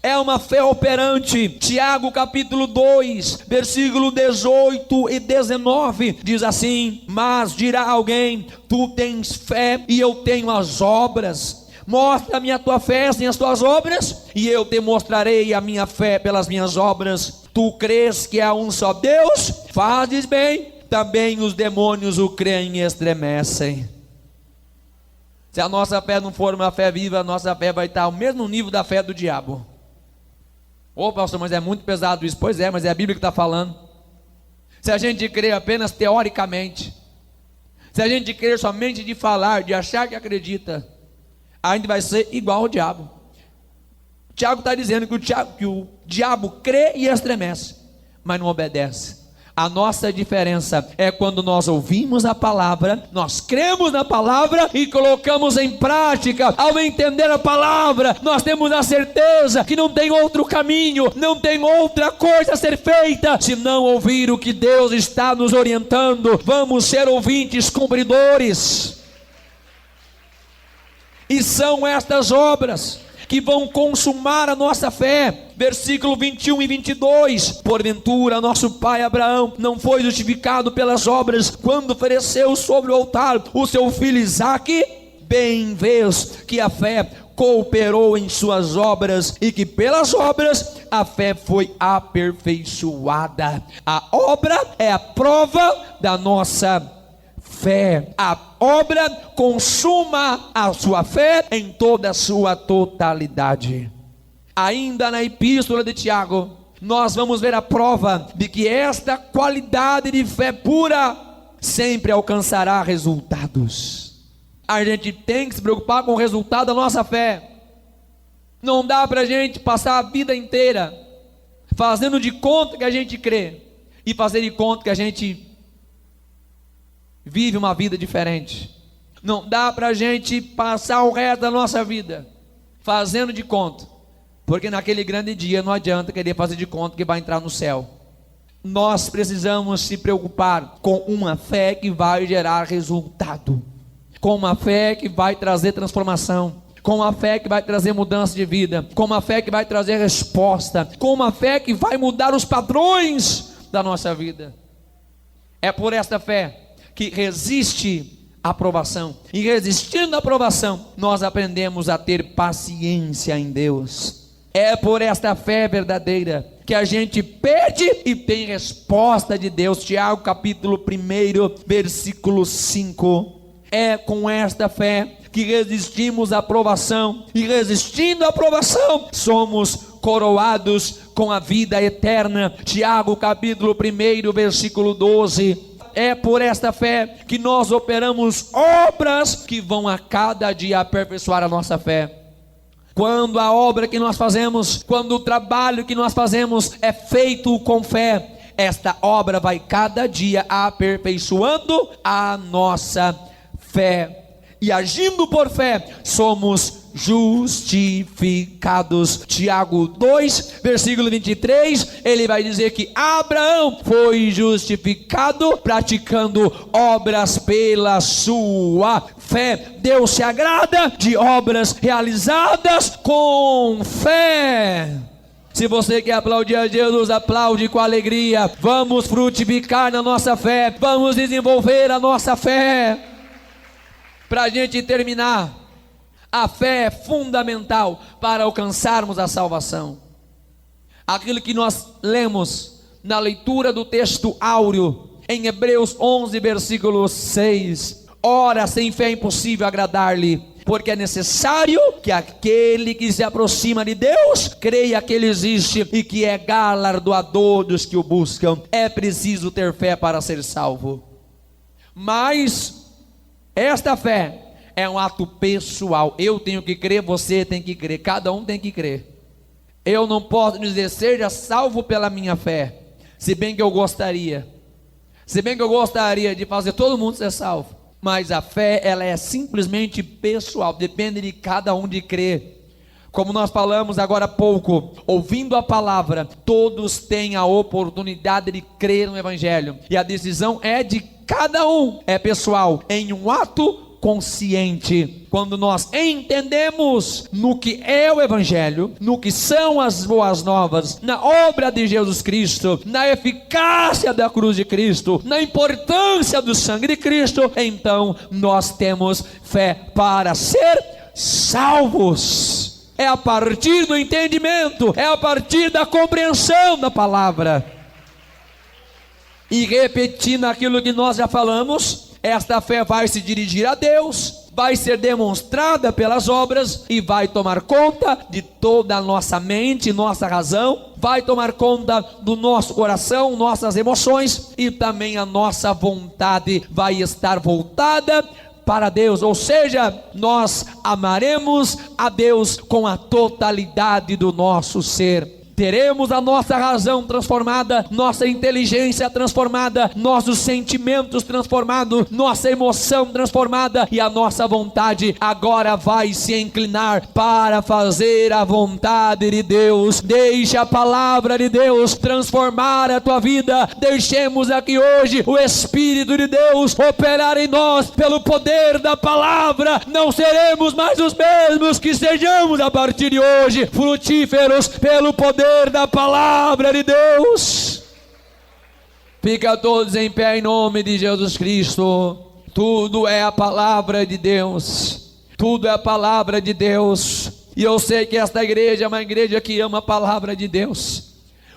é uma fé operante. Tiago capítulo 2, versículo 18 e 19, diz assim: mas dirá alguém, tu tens fé e eu tenho as obras. Mostra-me a tua fé sem as tuas obras, e eu te mostrarei a minha fé pelas minhas obras. Tu crês que há um só Deus? Fazes bem, também os demônios o creem e estremecem. Se a nossa fé não for uma fé viva, a nossa fé vai estar ao mesmo nível da fé do diabo. Ô pastor, mas é muito pesado isso. Pois é, mas é a Bíblia que está falando. Se a gente crer apenas teoricamente, se a gente crer somente de falar, de achar que acredita, a gente vai ser igual ao diabo. Tiago está dizendo que o diabo crê e estremece, mas não obedece. A nossa diferença é quando nós ouvimos a palavra, nós cremos na palavra e colocamos em prática. Ao entender a palavra, nós temos a certeza que não tem outro caminho, não tem outra coisa a ser feita, se não ouvir o que Deus está nos orientando. Vamos ser ouvintes cumpridores. E são estas obras que vão consumar a nossa fé. Versículo 21 e 22: porventura nosso pai Abraão não foi justificado pelas obras quando ofereceu sobre o altar o seu filho Isaque? Bem vês que a fé cooperou em suas obras, e que pelas obras a fé foi aperfeiçoada. A obra é a prova da nossa fé. A obra consuma a sua fé em toda a sua totalidade. Ainda na epístola de Tiago, nós vamos ver a prova de que esta qualidade de fé pura sempre alcançará resultados. A gente tem que se preocupar com o resultado da nossa fé. Não dá para a gente passar a vida inteira fazendo de conta que a gente crê e fazer de conta que a gente vive uma vida diferente. Não dá para a gente passar o resto da nossa vida fazendo de conta, porque naquele grande dia não adianta querer fazer de conta que vai entrar no céu. Nós precisamos se preocupar com uma fé que vai gerar resultado, com uma fé que vai trazer transformação, com uma fé que vai trazer mudança de vida, com uma fé que vai trazer resposta, com uma fé que vai mudar os padrões da nossa vida. É por esta fé que resiste à provação, e resistindo à provação, nós aprendemos a ter paciência em Deus. É por esta fé verdadeira que a gente pede e tem resposta de Deus. Tiago capítulo 1, versículo 5. É com esta fé que resistimos à provação, e resistindo à provação, somos coroados com a vida eterna. Tiago capítulo 1, versículo 12. É por esta fé que nós operamos obras que vão a cada dia aperfeiçoar a nossa fé. Quando a obra que nós fazemos, quando o trabalho que nós fazemos é feito com fé, esta obra vai cada dia aperfeiçoando a nossa fé. e agindo por fé, somos justificados. Tiago 2, versículo 23, ele vai dizer que Abraão foi justificado praticando obras pela sua fé. Deus se agrada de obras realizadas com fé. Se você quer aplaudir a Jesus, aplaude com alegria. Vamos frutificar na nossa fé, vamos desenvolver a nossa fé. Para a gente terminar, a fé é fundamental para alcançarmos a salvação. Aquilo que nós lemos na leitura do texto áureo, em Hebreus 11, versículo 6. Ora, sem fé é impossível agradar-lhe, porque é necessário que aquele que se aproxima de Deus creia que Ele existe e que é galardoador dos que o buscam. É preciso ter fé para ser salvo. Mas esta fé é um ato pessoal. Eu tenho que crer, você tem que crer, cada um tem que crer. Eu não posso dizer, seja salvo pela minha fé, se bem que eu gostaria de fazer todo mundo ser salvo. Mas a fé, ela é simplesmente pessoal, depende de cada um de crer. Como nós falamos agora há pouco, ouvindo a palavra, todos têm a oportunidade de crer no Evangelho, e a decisão é de cada um, é pessoal, em um ato consciente. Quando nós entendemos no que é o Evangelho, no que são as boas novas, na obra de Jesus Cristo, na eficácia da cruz de Cristo, na importância do sangue de Cristo, então nós temos fé para ser salvos. É a partir do entendimento, é a partir da compreensão da palavra. E repetindo aquilo que nós já falamos, esta fé vai se dirigir a Deus, vai ser demonstrada pelas obras e vai tomar conta de toda a nossa mente, nossa razão, vai tomar conta do nosso coração, nossas emoções, e também a nossa vontade vai estar voltada para Deus, ou seja, nós amaremos a Deus com a totalidade do nosso ser. Teremos a nossa razão transformada, nossa inteligência transformada, nossos sentimentos transformados, nossa emoção transformada, e a nossa vontade agora vai se inclinar para fazer a vontade de Deus. Deixe a palavra de Deus transformar a tua vida. Deixemos aqui hoje o Espírito de Deus operar em nós pelo poder da palavra. Não seremos mais os mesmos, que sejamos a partir de hoje frutíferos pelo poder da palavra de Deus. Fica todos em pé em nome de Jesus Cristo. Tudo é a palavra de Deus, tudo é a palavra de Deus. E eu sei que esta igreja é uma igreja que ama a palavra de Deus.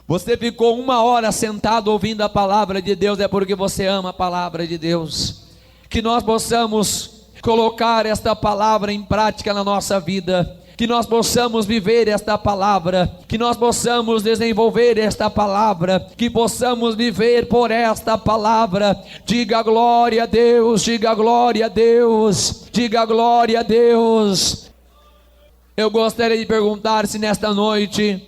Você ficou 1 hora sentado ouvindo a palavra de Deus, é porque você ama a palavra de Deus. Que nós possamos colocar esta palavra em prática na nossa vida, que nós possamos viver esta palavra, que nós possamos desenvolver esta palavra, que possamos viver por esta palavra. Diga glória a Deus, diga glória a Deus, diga glória a Deus. Eu gostaria de perguntar se nesta noite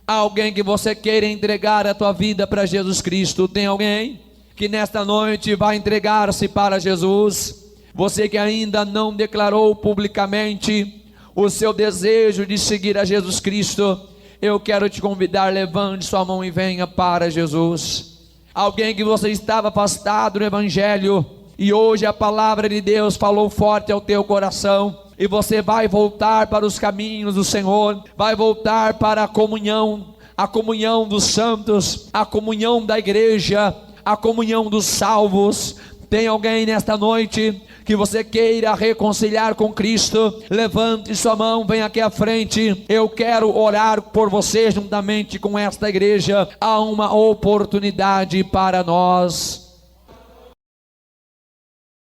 há alguém que você queira entregar a tua vida para Jesus Cristo. Tem alguém que nesta noite vai entregar-se para Jesus? Você que ainda não declarou publicamente o seu desejo de seguir a Jesus Cristo, eu quero te convidar, levante sua mão e venha para Jesus. Alguém que você estava afastado do Evangelho, e hoje a palavra de Deus falou forte ao teu coração, e você vai voltar para os caminhos do Senhor, vai voltar para a comunhão dos santos, a comunhão da igreja, a comunhão dos salvos. Tem alguém nesta noite que você queira reconciliar com Cristo? Levante sua mão, venha aqui à frente. Eu quero orar por você juntamente com esta igreja. Há uma oportunidade para nós.